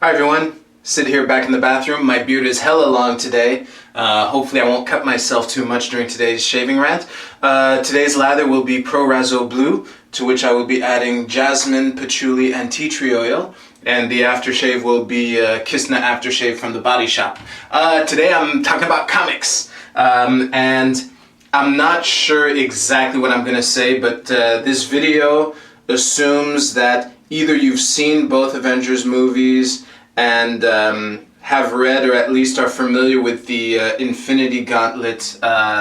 Hi everyone, Sid here back in the bathroom. My beard is hella long today. Hopefully I won't cut myself too much during today's shaving rant. Today's lather will be Pro Razo Blue, to which I will be adding jasmine, patchouli, and tea tree oil. And the aftershave will be Kissna aftershave from the Body Shop. Today I'm talking about comics. And I'm not sure exactly what I'm going to say, but this video assumes that either you've seen both Avengers movies and have read or at least are familiar with the Infinity Gauntlet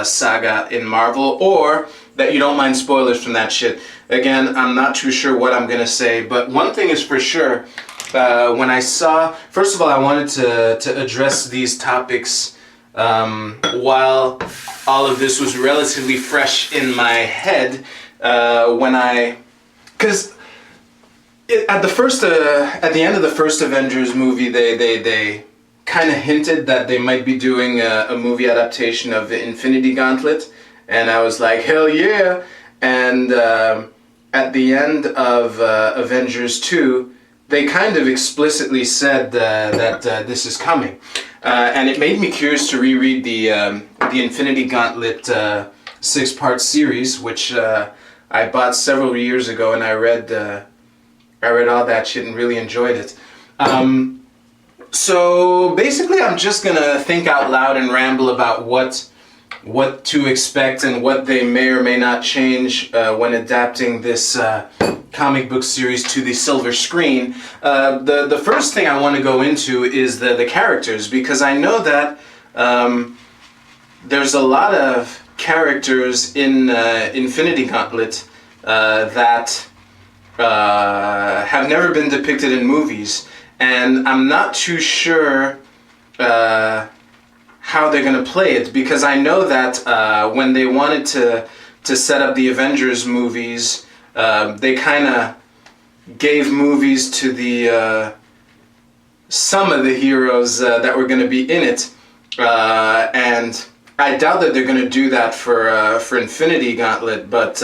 saga in Marvel, or that you don't mind spoilers from that shit. Again, I'm not too sure what I'm gonna say, but one thing is for sure, when I saw, first of all, I wanted to address these topics while all of this was relatively fresh in my head, because at the end of the first Avengers movie, they kind of hinted that they might be doing a movie adaptation of the Infinity Gauntlet, and I was like, hell yeah! And at the end of Avengers 2, they kind of explicitly said that this is coming, and it made me curious to reread the Infinity Gauntlet 6-part series, which I bought several years ago, and I read all that shit and really enjoyed it. So basically I'm just gonna think out loud and ramble about what to expect and what they may or may not change when adapting this comic book series to the silver screen. The first thing I want to go into is the characters, because I know that there's a lot of characters in Infinity Gauntlet that have never been depicted in movies, and I'm not too sure how they're going to play it, because I know that when they wanted to set up the Avengers movies, they kind of gave movies to the some of the heroes that were going to be in it, and I doubt that they're going to do that for Infinity Gauntlet, but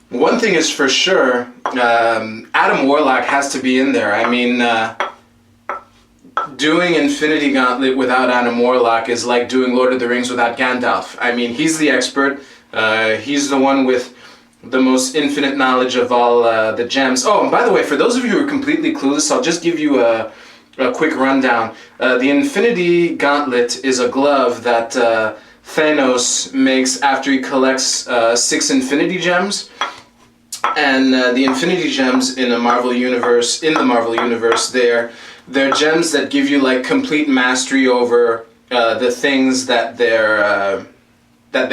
one thing is for sure, Adam Warlock has to be in there. I mean, doing Infinity Gauntlet without Adam Warlock is like doing Lord of the Rings without Gandalf. I mean, he's the expert. He's the one with the most infinite knowledge of all the gems. Oh, and by the way, for those of you who are completely clueless, I'll just give you a quick rundown. The Infinity Gauntlet is a glove that Thanos makes after he collects 6 Infinity Gems. And the Infinity Gems in the Marvel Universe, they're gems that give you like complete mastery over the things that they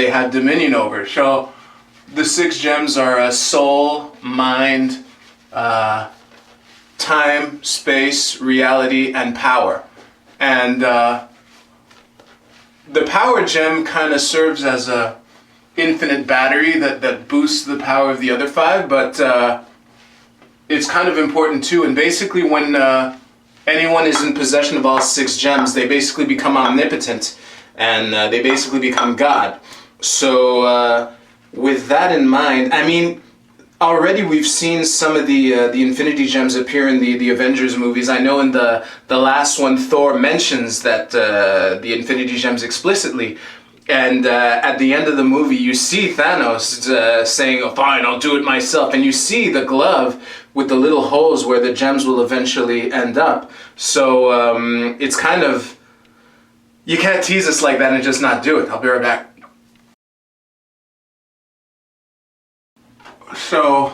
have dominion over. So the 6 gems are soul, mind, time, space, reality, and power. And the power gem kind of serves as a infinite battery that boosts the power of the other 5, but it's kind of important too. And basically when anyone is in possession of all 6 gems, they basically become omnipotent, and they basically become God. So with that in mind, I mean, already we've seen some of the Infinity Gems appear in the Avengers movies. I know in the last one, Thor mentions that the Infinity Gems explicitly. And at the end of the movie, you see Thanos saying, oh, fine, I'll do it myself. And you see the glove with the little holes where the gems will eventually end up. So it's kind of, you can't tease us like that and just not do it. I'll be right back. So,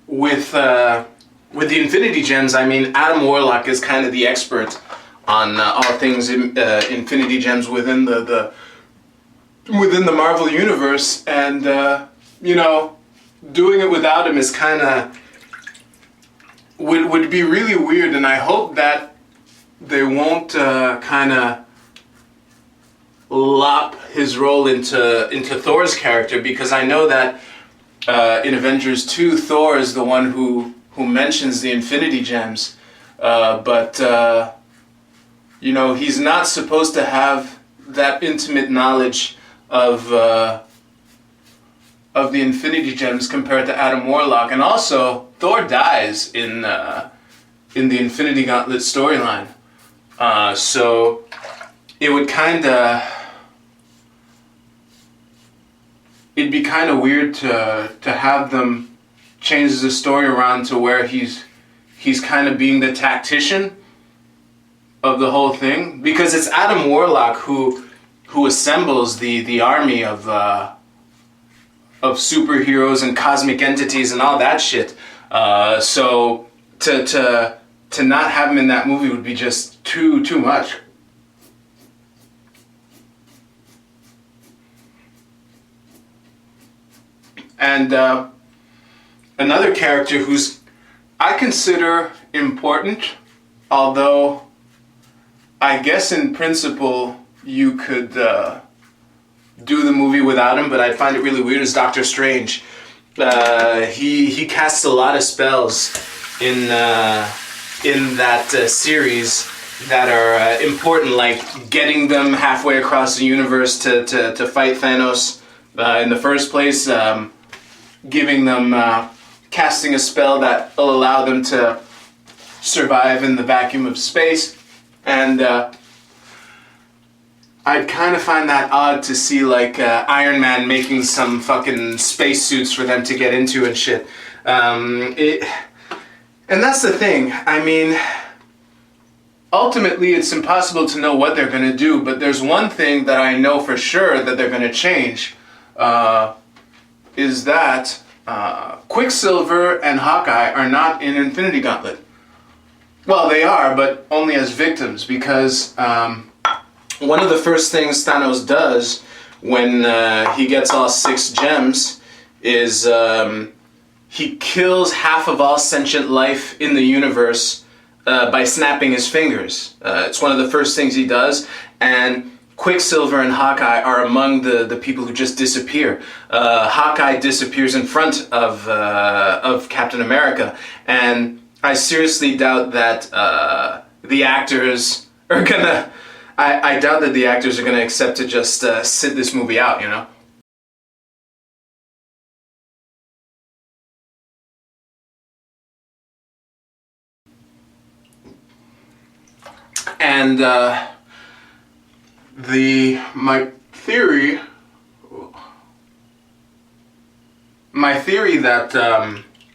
with the Infinity Gems, I mean, Adam Warlock is kind of the expert on all things Infinity Gems within the Marvel Universe, and you know, doing it without him is kind of would be really weird, and I hope that they won't kind of lop his role into Thor's character, because I know that in Avengers 2, Thor is the one who mentions the Infinity Gems, but you know, he's not supposed to have that intimate knowledge of the Infinity Gems compared to Adam Warlock. And also, Thor dies in the Infinity Gauntlet storyline. So it would it'd be kind of weird to have them change the story around to where he's kind of being the tactician of the whole thing, because it's Adam Warlock who assembles the army of superheroes and cosmic entities and all that shit. So to not have him in that movie would be just too much. And another character who's I consider important, although I guess in principle you could do the movie without him, but I find it really weird, is Doctor Strange. He casts a lot of spells in that series that are important, like getting them halfway across the universe to fight Thanos in the first place, giving them casting a spell that will allow them to survive in the vacuum of space. And I'd kind of find that odd to see like Iron Man making some fucking spacesuits for them to get into and shit. And that's the thing. I mean, ultimately it's impossible to know what they're going to do, but there's one thing that I know for sure that they're going to change, is that Quicksilver and Hawkeye are not in Infinity Gauntlet. Well, they are, but only as victims, because one of the first things Thanos does when he gets all 6 gems is he kills half of all sentient life in the universe by snapping his fingers. It's one of the first things he does, and Quicksilver and Hawkeye are among the people who just disappear. Hawkeye disappears in front of Captain America, and I seriously doubt that the actors are gonna. I doubt that the actors are gonna accept to just sit this movie out, you know. And my theory that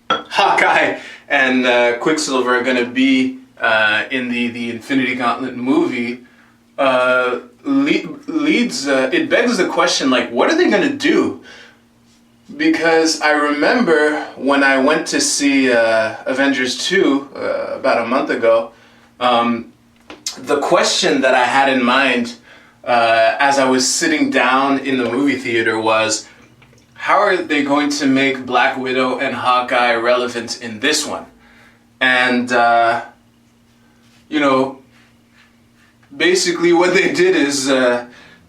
Hawkeye and Quicksilver are going to be in the Infinity Gauntlet movie it begs the question, like, what are they going to do? Because I remember when I went to see Avengers 2 about a month ago, the question that I had in mind as I was sitting down in the movie theater was, how are they going to make Black Widow and Hawkeye relevant in this one? And, you know, basically what they did is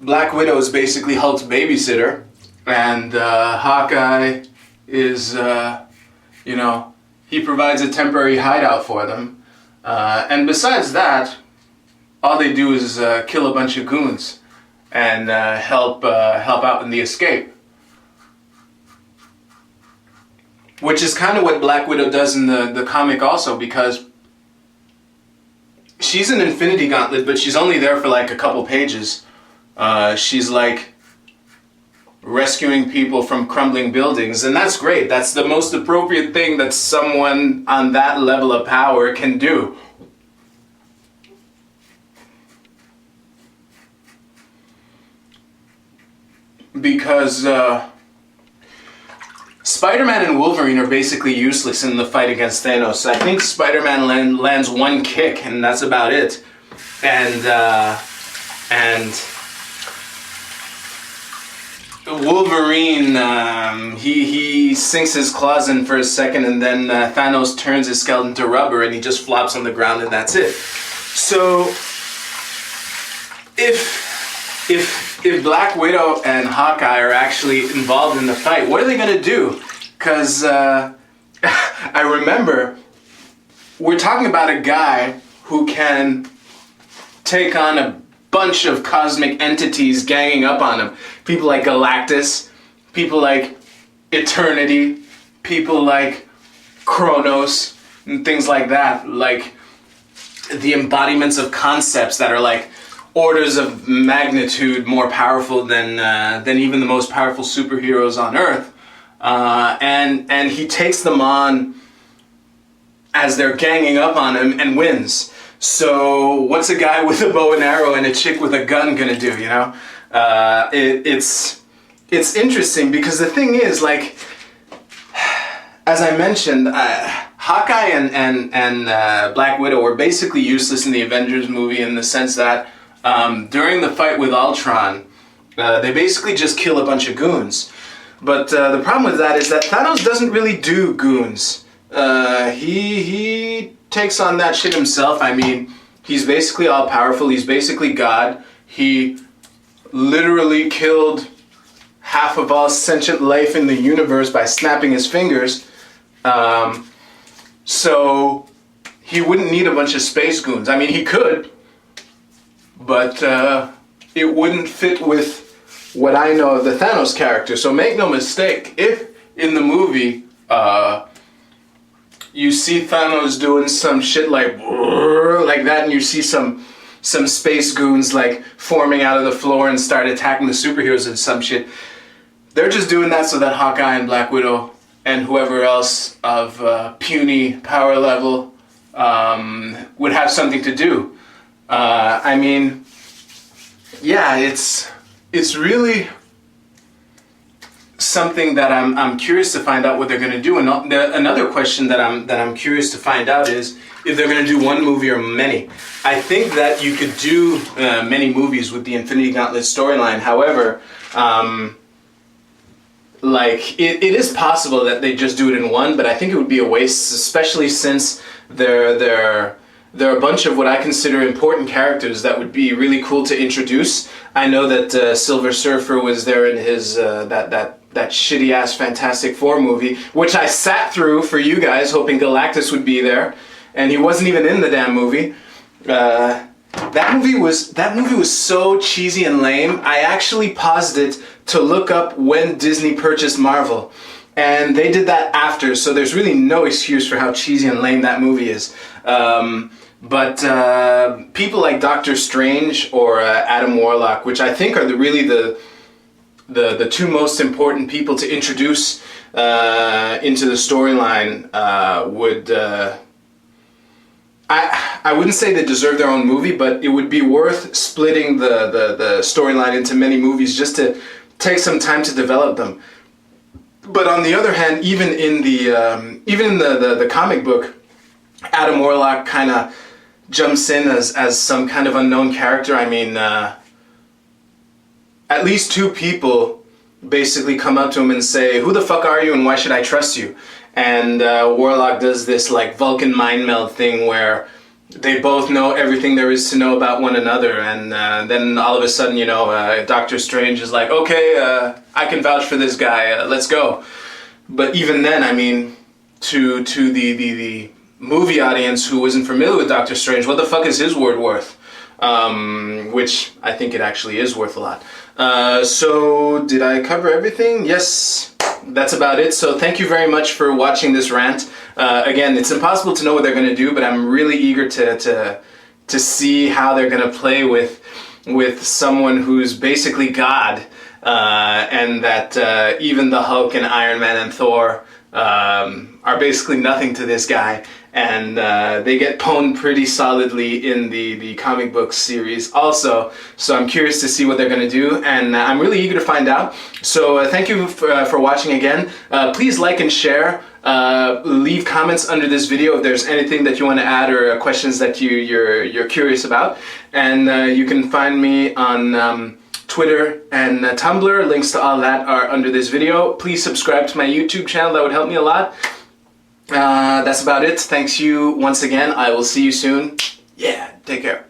Black Widow is basically Hulk's babysitter, and Hawkeye is, you know, he provides a temporary hideout for them. And besides that, all they do is kill a bunch of goons and help out in the escape. Which is kind of what Black Widow does in the comic also, because she's an Infinity Gauntlet, but she's only there for like a couple pages. She's like rescuing people from crumbling buildings, and that's great. That's the most appropriate thing that someone on that level of power can do. Because Spider-Man and Wolverine are basically useless in the fight against Thanos. I think Spider-Man lands one kick, and that's about it. And Wolverine, he sinks his claws in for a second, and then Thanos turns his skeleton to rubber, and he just flops on the ground, and that's it. So if Black Widow and Hawkeye are actually involved in the fight, what are they going to do? Because I remember we're talking about a guy who can take on a bunch of cosmic entities ganging up on him. People like Galactus, people like Eternity, people like Chronos and things like that, like the embodiments of concepts that are like orders of magnitude more powerful than even the most powerful superheroes on Earth, and he takes them on as they're ganging up on him and wins. So what's a guy with a bow and arrow and a chick with a gun gonna do, you know? It's interesting because the thing is, like, as I mentioned, Hawkeye and Black Widow were basically useless in the Avengers movie in the sense that during the fight with Ultron, they basically just kill a bunch of goons. But the problem with that is that Thanos doesn't really do goons. He takes on that shit himself. I mean, he's basically all powerful. He's basically God. He literally killed half of all sentient life in the universe by snapping his fingers. So he wouldn't need a bunch of space goons. I mean, he could, but it wouldn't fit with what I know of the Thanos character. So make no mistake, if in the movie you see Thanos doing some shit like that, and you see some space goons like forming out of the floor and start attacking the superheroes and some shit, they're just doing that so that Hawkeye and Black Widow and whoever else of puny power level would have something to do. I mean, yeah, it's really something that I'm curious to find out what they're going to do. And another question that I'm curious to find out is if they're going to do one movie or many. I think that you could do many movies with the Infinity Gauntlet storyline. However, like it is possible that they just do it in one, but I think it would be a waste, especially since there are a bunch of what I consider important characters that would be really cool to introduce. I know that Silver Surfer was there in his that shitty ass Fantastic Four movie, which I sat through for you guys, hoping Galactus would be there, and he wasn't even in the damn movie. That movie was so cheesy and lame. I actually paused it to look up when Disney purchased Marvel, and they did that after, so there's really no excuse for how cheesy and lame that movie is. But people like Doctor Strange or Adam Warlock, which I think are really the two most important people to introduce into the storyline, would I wouldn't say they deserve their own movie, but it would be worth splitting the storyline into many movies just to take some time to develop them. But on the other hand, even in the comic book, Adam Warlock kind of jumps in as some kind of unknown character. I mean, at least two people basically come up to him and say, "Who the fuck are you and why should I trust you?" And Warlock does this like Vulcan mind meld thing where they both know everything there is to know about one another, and then all of a sudden, you know, Doctor Strange is like, "Okay, I can vouch for this guy, let's go." But even then, I mean, to the movie audience who isn't familiar with Doctor Strange, what the fuck is his word worth? Which I think it actually is worth a lot. So did I cover everything? Yes, that's about it. So thank you very much for watching this rant. Again, it's impossible to know what they're going to do, but I'm really eager to see how they're going to play with someone who's basically God, and that even the Hulk and Iron Man and Thor are basically nothing to this guy. And they get pwned pretty solidly in the comic book series also. So I'm curious to see what they're going to do, and I'm really eager to find out. So thank you for watching again. Please like and share. Leave comments under this video if there's anything that you want to add or questions that you're curious about. And you can find me on Twitter and Tumblr. Links to all that are under this video. Please subscribe to my YouTube channel. That would help me a lot. That's about it. Thanks you once again. I will see you soon. Yeah, take care.